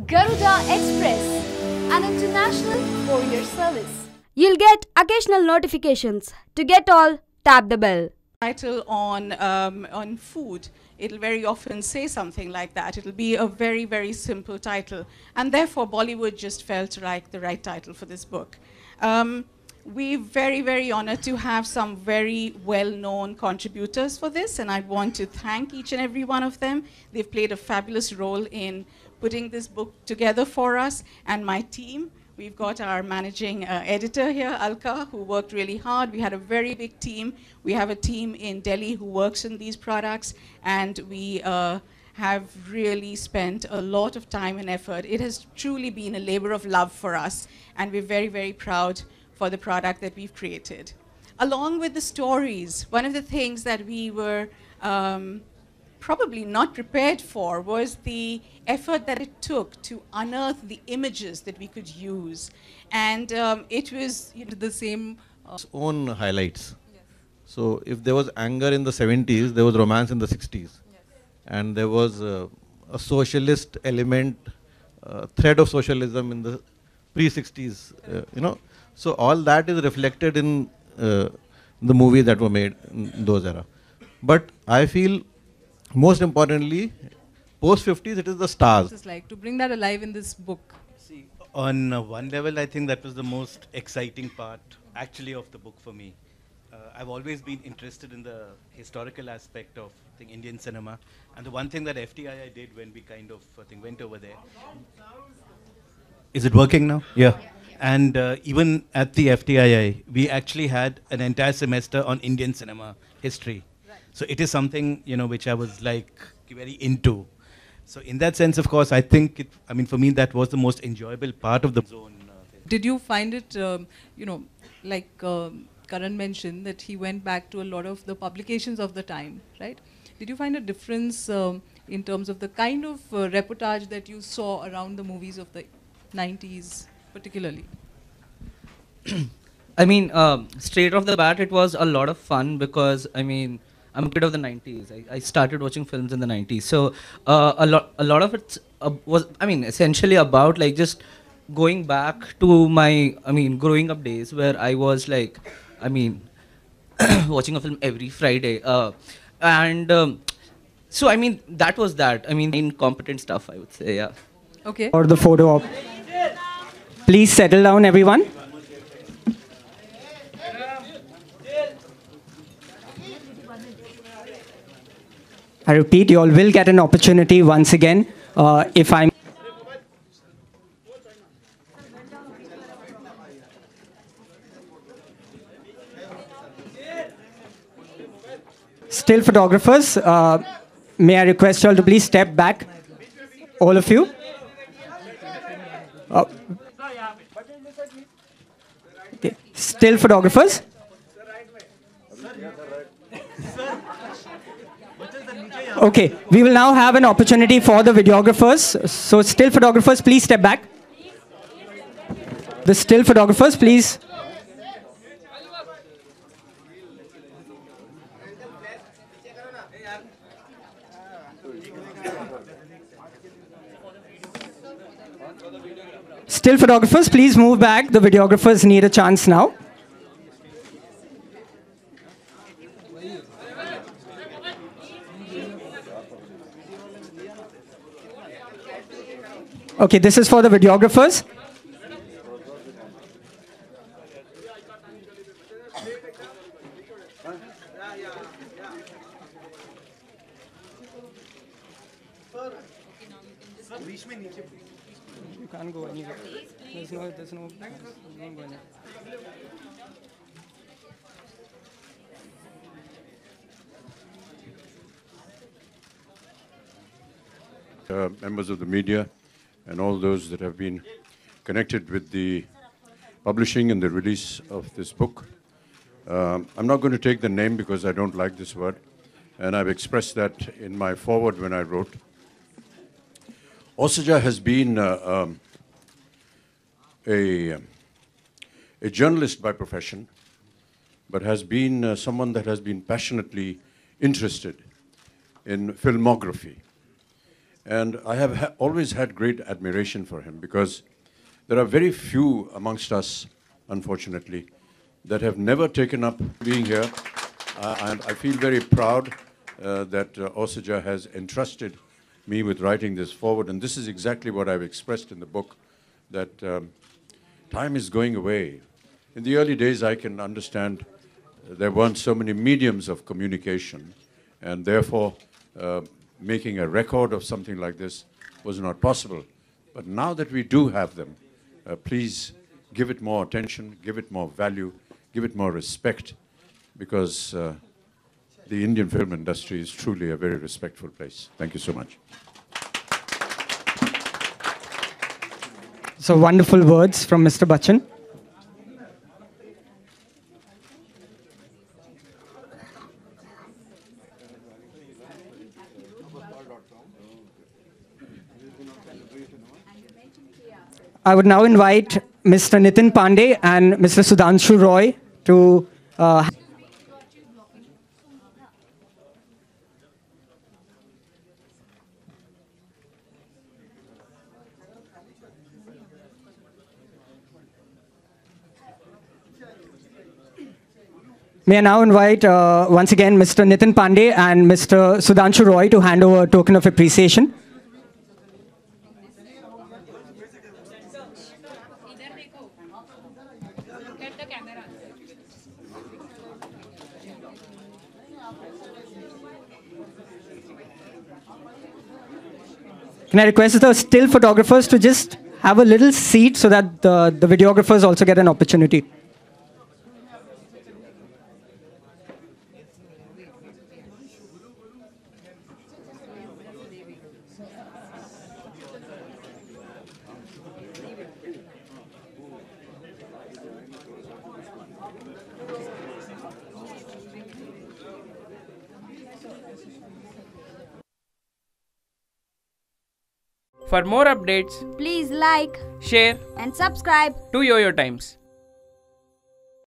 Garuda Express, an international courier service. You'll get occasional notifications. To get all, tap the bell. Title on food, it'll very often say something like that. It'll be a very, very simple title. And therefore, Bollywood just felt like the right title for this book. We're very, very honored to have some very well-known contributors for this, and I want to thank each and every one of them. They've played a fabulous role in putting this book together for us, and my team. We've got our managing editor here, Alka, who worked really hard. We had a very big team. We have a team in Delhi who works in these products, and we have really spent a lot of time and effort. It has truly been a labor of love for us, and we're very, very proud for the product that we've created. Along with the stories, one of the things that we were probably not prepared for was the effort that it took to unearth the images that we could use. And it was the same own highlights. Yes. So if there was anger in the 70s, there was romance in the 60s. Yes. And there was a socialist element, thread of socialism in the pre-60s, you know. So all that is reflected in the movies that were made in those era. But I feel, most importantly, post-50s, it is the stars. It's like to bring that alive in this book. See, on one level, I think that was the most exciting part, actually, of the book for me. I've always been interested in the historical aspect of Indian cinema. And the one thing that FTII did when we kind of went over there. Is it working now? Yeah. And even at the FTII, we actually had an entire semester on Indian cinema history. Right. So it is something, you know, which I was like very into. So in that sense, of course, I think, for me, that was the most enjoyable part of the zone. Did you find it, you know, like Karan mentioned, that he went back to a lot of the publications of the time, right? Did you find a difference in terms of the kind of reportage that you saw around the movies of the 90s? Particularly? Straight off the bat, it was a lot of fun because, I'm a kid of the 90s. I started watching films in the 90s. So a lot of it was, essentially about like just going back to my, growing up days where I was like, watching a film every Friday. So, that was that. Incompetent stuff, I would say, yeah. Okay. Or the photo op. Please settle down, everyone. I repeat, you all will get an opportunity once again. If I'm still photographers, may I request you all to please step back, all of you. Okay. Still photographers. Okay, we will now have an opportunity for the videographers. So still photographers, please step back. The still photographers, please. Still photographers, please move back. The videographers need a chance now. Okay, this is for the videographers. You can't go anywhere. There's no going anywhere. Members of the media and all those that have been connected with the publishing and the release of this book. I'm not going to take the name because I don't like this word, and I've expressed that in my foreword when I wrote. Osaja has been a journalist by profession, but has been someone that has been passionately interested in filmography. And I have always had great admiration for him because there are very few amongst us, unfortunately, that have never taken up being here. And I feel very proud that Osaja has entrusted me with writing this forward. And this is exactly what I've expressed in the book, that time is going away. In the early days, I can understand there weren't so many mediums of communication, and therefore making a record of something like this was not possible. But now that we do have them, please give it more attention, give it more value, give it more respect, because the Indian film industry is truly a very respectful place. Thank you so much. So wonderful words from Mr. Bachchan. I would now invite Mr. Nitin Pandey and Mr. Sudhanshu Roy to May I now invite once again Mr. Nitin Pandey and Mr. Sudhanshu Roy to hand over a token of appreciation. Can I request the still photographers to just have a little seat so that the videographers also get an opportunity? For more updates, Please like, share and subscribe to YOYO Times.